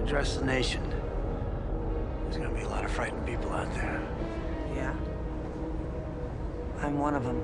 Address the nation. There's gonna be a lot of frightened people out there. Yeah? I'm one of them.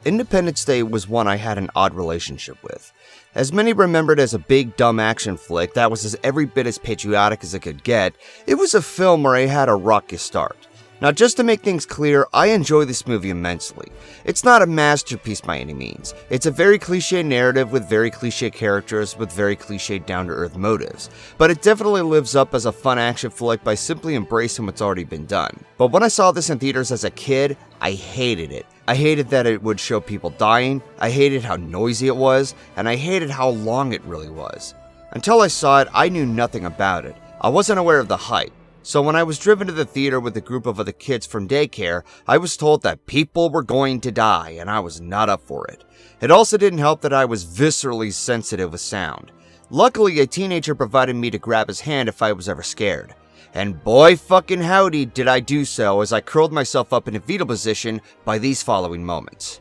Independence Day was one I had an odd relationship with. As many remembered as a big dumb action flick that was every bit as patriotic as it could get, it was a film where I had a rocky start. Now, just to make things clear, I enjoy this movie immensely. It's not a masterpiece by any means. It's a very cliche narrative with very cliche characters with very cliche down-to-earth motives. But it definitely lives up as a fun action flick by simply embracing what's already been done. But when I saw this in theaters as a kid, I hated it. I hated that it would show people dying, I hated how noisy it was, and I hated how long it really was. Until I saw it, I knew nothing about it. I wasn't aware of the hype. So when I was driven to the theater with a group of other kids from daycare, I was told that people were going to die, and I was not up for it. It also didn't help that I was viscerally sensitive with sound. Luckily, a teenager provided me to grab his hand if I was ever scared. And boy fucking howdy did I do so as I curled myself up in a fetal position by these following moments.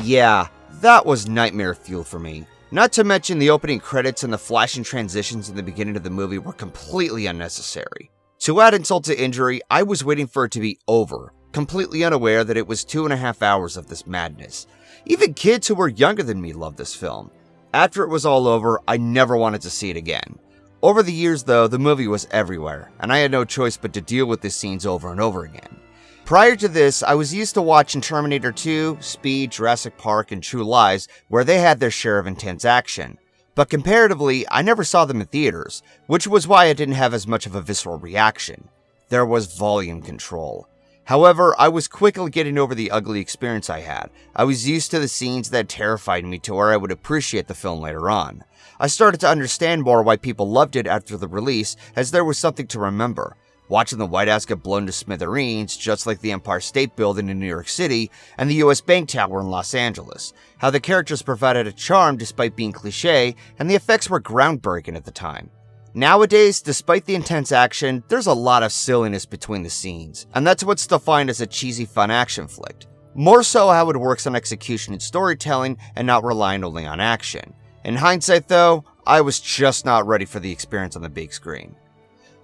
Yeah, that was nightmare fuel for me. Not to mention the opening credits and the flashing transitions in the beginning of the movie were completely unnecessary. To add insult to injury, I was waiting for it to be over, completely unaware that it was 2.5 hours of this madness. Even kids who were younger than me loved this film. After it was all over, I never wanted to see it again. Over the years though, the movie was everywhere, and I had no choice but to deal with these scenes over and over again. Prior to this, I was used to watching Terminator 2, Speed, Jurassic Park, and True Lies, where they had their share of intense action. But comparatively, I never saw them in theaters, which was why I didn't have as much of a visceral reaction. There was volume control. However, I was quickly getting over the ugly experience I had. I was used to the scenes that terrified me to where I would appreciate the film later on. I started to understand more why people loved it after the release, as there was something to remember. Watching the White House get blown to smithereens, just like the Empire State Building in New York City and the US Bank Tower in Los Angeles. How the characters provided a charm despite being cliche, and the effects were groundbreaking at the time. Nowadays, despite the intense action, there's a lot of silliness between the scenes, and that's what's defined as a cheesy fun action flick. More so how it works on execution and storytelling, and not relying only on action. In hindsight though, I was just not ready for the experience on the big screen.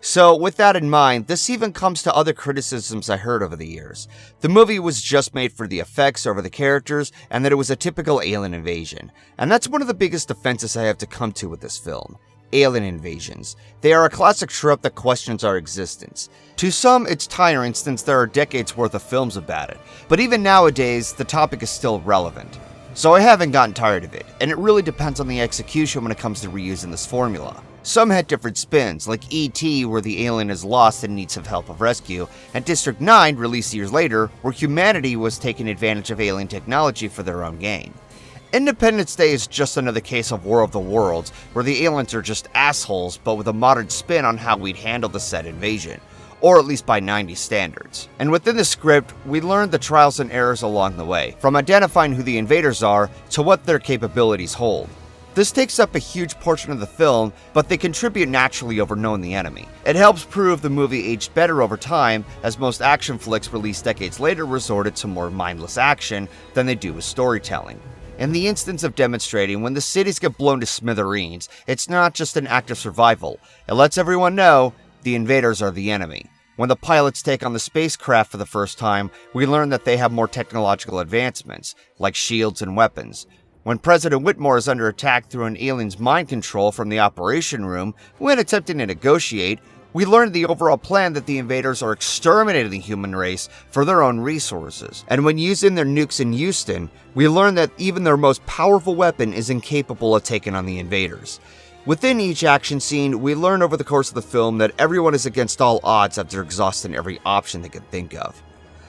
So, with that in mind, this even comes to other criticisms I heard over the years. The movie was just made for the effects over the characters, and that it was a typical alien invasion. And that's one of the biggest defenses I have to come to with this film. Alien invasions. They are a classic trope that questions our existence. To some, it's tiring since there are decades worth of films about it. But even nowadays, the topic is still relevant. So I haven't gotten tired of it, and it really depends on the execution when it comes to reusing this formula. Some had different spins, like E.T., where the alien is lost and needs of help of rescue, and District 9, released years later, where humanity was taking advantage of alien technology for their own gain. Independence Day is just another case of War of the Worlds, where the aliens are just assholes, but with a modern spin on how we'd handle the said invasion, or at least by 90s standards. And within the script, we learn the trials and errors along the way, from identifying who the invaders are to what their capabilities hold. This takes up a huge portion of the film, but they contribute naturally over knowing the enemy. It helps prove the movie aged better over time, as most action flicks released decades later resorted to more mindless action than they do with storytelling. In the instance of demonstrating when the cities get blown to smithereens, it's not just an act of survival. It lets everyone know the invaders are the enemy. When the pilots take on the spacecraft for the first time, we learn that they have more technological advancements, like shields and weapons. When President Whitmore is under attack through an alien's mind control from the operation room, when attempting to negotiate, we learn the overall plan that the invaders are exterminating the human race for their own resources. And when using their nukes in Houston, we learn that even their most powerful weapon is incapable of taking on the invaders. Within each action scene, we learn over the course of the film that everyone is against all odds after exhausting every option they could think of.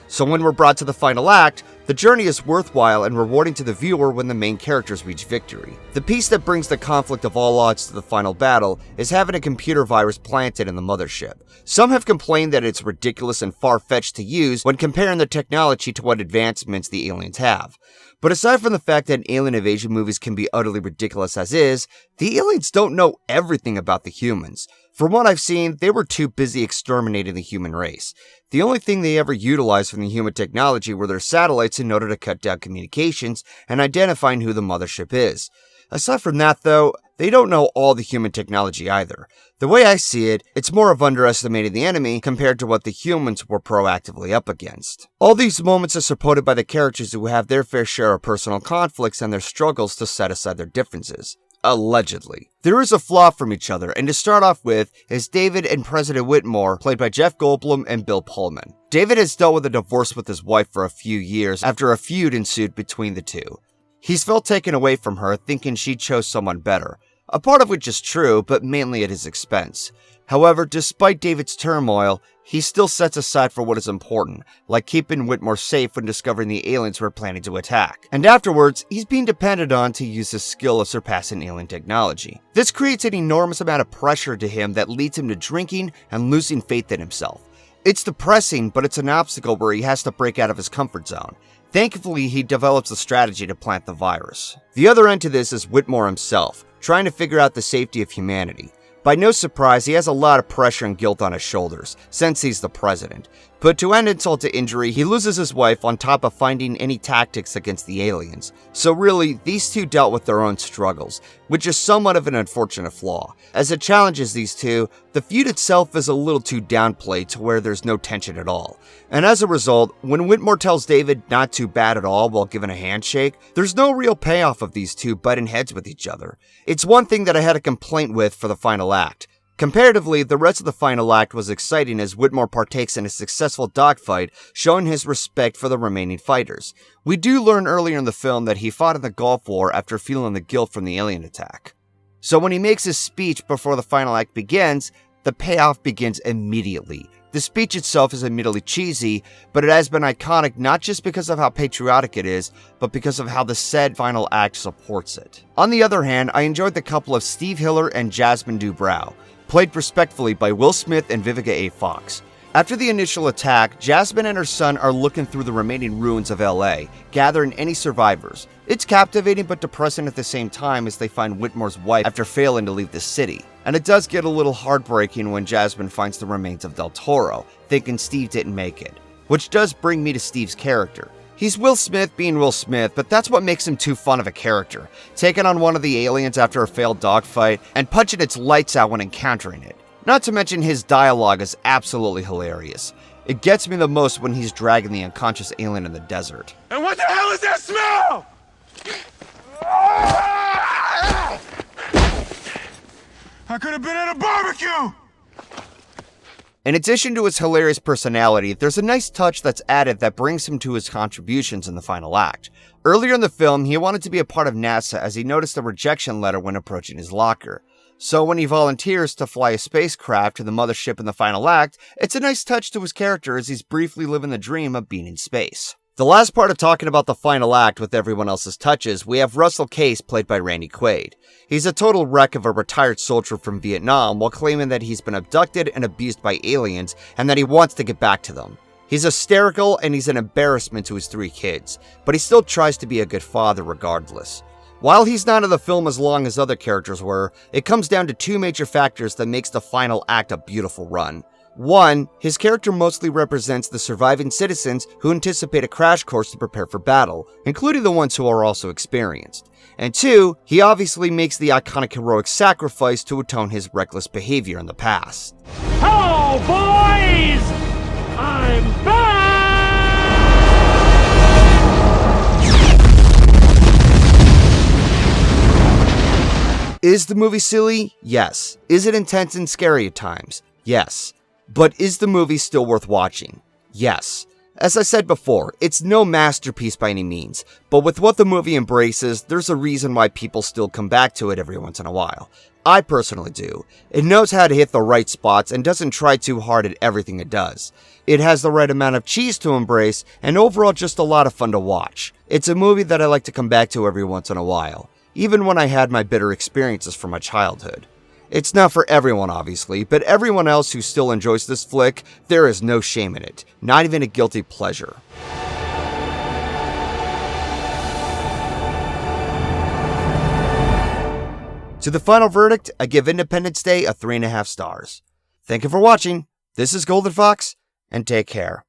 So when we're brought to the final act, the journey is worthwhile and rewarding to the viewer when the main characters reach victory. The piece that brings the conflict of all odds to the final battle is having a computer virus planted in the mothership. Some have complained that it's ridiculous and far-fetched to use when comparing the technology to what advancements the aliens have. But aside from the fact that alien invasion movies can be utterly ridiculous as is, the aliens don't know everything about the humans. From what I've seen, they were too busy exterminating the human race. The only thing they ever utilized from the human technology were their satellites in order to cut down communications and identifying who the mothership is. Aside from that though, they don't know all the human technology either. The way I see it, it's more of underestimating the enemy compared to what the humans were proactively up against. All these moments are supported by the characters who have their fair share of personal conflicts and their struggles to set aside their differences. Allegedly. There is a flaw from each other, and to start off with is David and President Whitmore, played by Jeff Goldblum and Bill Pullman. David has dealt with a divorce with his wife for a few years after a feud ensued between the two. He's felt taken away from her, thinking she chose someone better, a part of which is true, but mainly at his expense. However, despite David's turmoil, he still sets aside for what is important, like keeping Whitmore safe when discovering the aliens were planning to attack. And afterwards, he's being depended on to use his skill of surpassing alien technology. This creates an enormous amount of pressure to him that leads him to drinking and losing faith in himself. It's depressing, but it's an obstacle where he has to break out of his comfort zone. Thankfully, he develops a strategy to plant the virus. The other end to this is Whitmore himself, trying to figure out the safety of humanity. By no surprise, he has a lot of pressure and guilt on his shoulders, since he's the president. But to end insult to injury, he loses his wife on top of finding any tactics against the aliens. So really, these two dealt with their own struggles, which is somewhat of an unfortunate flaw. As it challenges these two, the feud itself is a little too downplayed to where there's no tension at all. And as a result, when Whitmore tells David not too bad at all while giving a handshake, there's no real payoff of these two butting heads with each other. It's one thing that I had a complaint with for the final act. Comparatively, the rest of the final act was exciting as Whitmore partakes in a successful dogfight, showing his respect for the remaining fighters. We do learn earlier in the film that he fought in the Gulf War after feeling the guilt from the alien attack. So when he makes his speech before the final act begins, the payoff begins immediately. The speech itself is admittedly cheesy, but it has been iconic not just because of how patriotic it is, but because of how the said final act supports it. On the other hand, I enjoyed the couple of Steve Hiller and Jasmine Dubrow, played respectfully by Will Smith and Vivica A. Fox. After the initial attack, Jasmine and her son are looking through the remaining ruins of LA, gathering any survivors. It's captivating but depressing at the same time as they find Whitmore's wife after failing to leave the city. And it does get a little heartbreaking when Jasmine finds the remains of Del Toro, thinking Steve didn't make it. Which does bring me to Steve's character. He's Will Smith being Will Smith, but that's what makes him too fun of a character, taking on one of the aliens after a failed dogfight and punching its lights out when encountering it. Not to mention his dialogue is absolutely hilarious. It gets me the most when he's dragging the unconscious alien in the desert. And what the hell is that smell? I could have been at a barbecue! In addition to his hilarious personality, there's a nice touch that's added that brings him to his contributions in the final act. Earlier in the film, he wanted to be a part of NASA as he noticed a rejection letter when approaching his locker. So when he volunteers to fly a spacecraft to the mothership in the final act, it's a nice touch to his character as he's briefly living the dream of being in space. The last part of talking about the final act with everyone else's touches, we have Russell Case played by Randy Quaid. He's a total wreck of a retired soldier from Vietnam while claiming that he's been abducted and abused by aliens and that he wants to get back to them. He's hysterical and he's an embarrassment to his 3 kids, but he still tries to be a good father regardless. While he's not in the film as long as other characters were, it comes down to 2 major factors that makes the final act a beautiful run. 1, his character mostly represents the surviving citizens who anticipate a crash course to prepare for battle, including the ones who are also experienced. And 2, he obviously makes the iconic heroic sacrifice to atone his reckless behavior in the past. Hello, boys! I'm back! Is the movie silly? Yes. Is it intense and scary at times? Yes. But is the movie still worth watching? Yes. As I said before, it's no masterpiece by any means, but with what the movie embraces, there's a reason why people still come back to it every once in a while. I personally do. It knows how to hit the right spots and doesn't try too hard at everything it does. It has the right amount of cheese to embrace, and overall just a lot of fun to watch. It's a movie that I like to come back to every once in a while, even when I had my bitter experiences from my childhood. It's not for everyone, obviously, but everyone else who still enjoys this flick, there is no shame in it, not even a guilty pleasure. To the final verdict, I give Independence Day a 3.5 stars. Thank you for watching. This is GoldenFox, and take care.